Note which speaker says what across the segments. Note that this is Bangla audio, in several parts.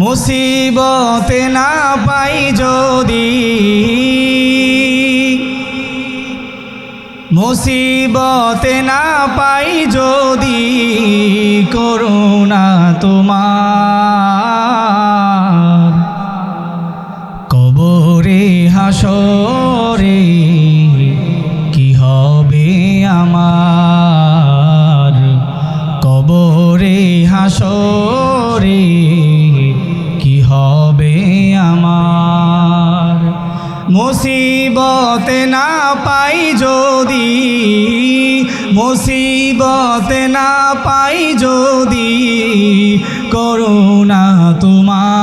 Speaker 1: মুসিবতে না পাই যদি, মুসিবতে না পাই যদি করুণা তোমার, কবরে হাসরে কি হবে আমার, কবরে হাসরে কি হবে আমার। মুসিবতে না পাই যদি, মুসিবতে না পাই যদি করুণা তোমার,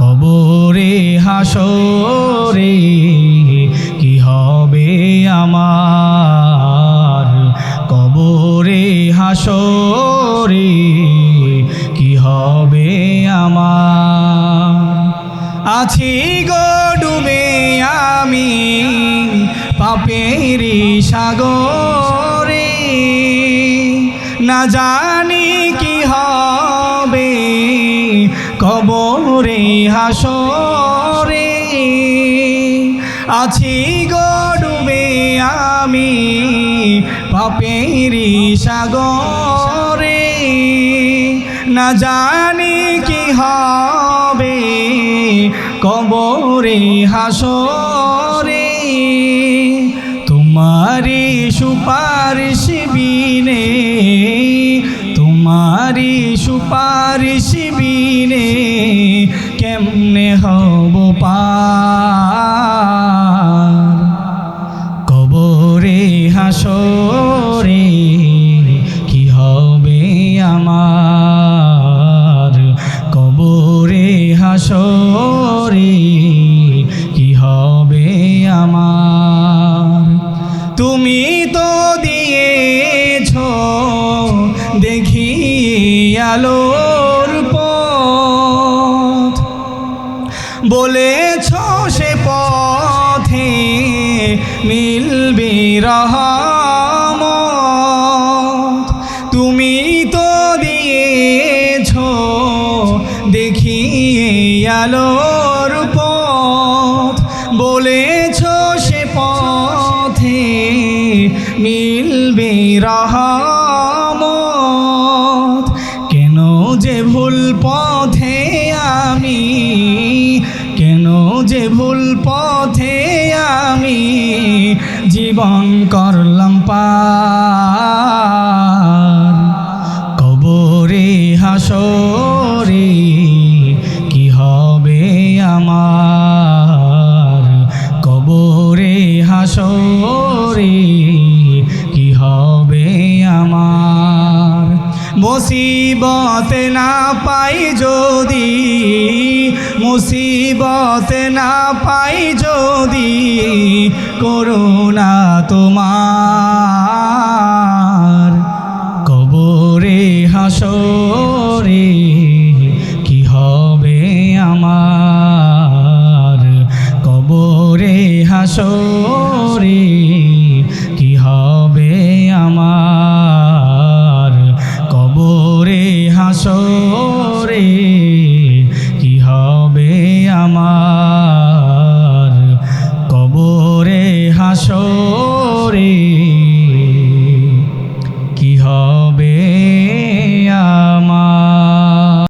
Speaker 1: কবরে হাসরে কি হবে আমার, কবরে হাসরে কি হবে আমার। আছি গো ডুবে আমি পাপেরি সাগরে, না জানি কি হবে কবরে হাসরে। আছি গো ডুবে আমি পাপেরি সাগরে, না জানি কি হবে কবরে হাসরে। তোমারি সুপারিশ বিনে, তোমারি সুপারিশ বিনে কেমনে হব পার, কবরে হাসরে কি হবে আমার, কবরে হাসরে কি হবে আমার। তুমি তো দিয়েছ দেখিয়ে আলোর পথ, বলেছ সে পথে মিলবে রহমত। তুমি তো দিয়েছ দেখিয়ে আলোর পথ, বলেছ সে পথে মিলবে রহমত। কেন যে ভুল পথে আমি, কেন যে ভুল পথে আমি জীবন করলাম পার, কবরে হাসরে কি হবে আমার, কবরে হাসরে কি হবে আমার। মুসিবতে না পাই যদি, মুসিবতে না পাই যদি করুণা তোমার, কবরে হাসরে কি হবে আমার, কবরে হাসরে কি হবে আমার, কবরে হাসরে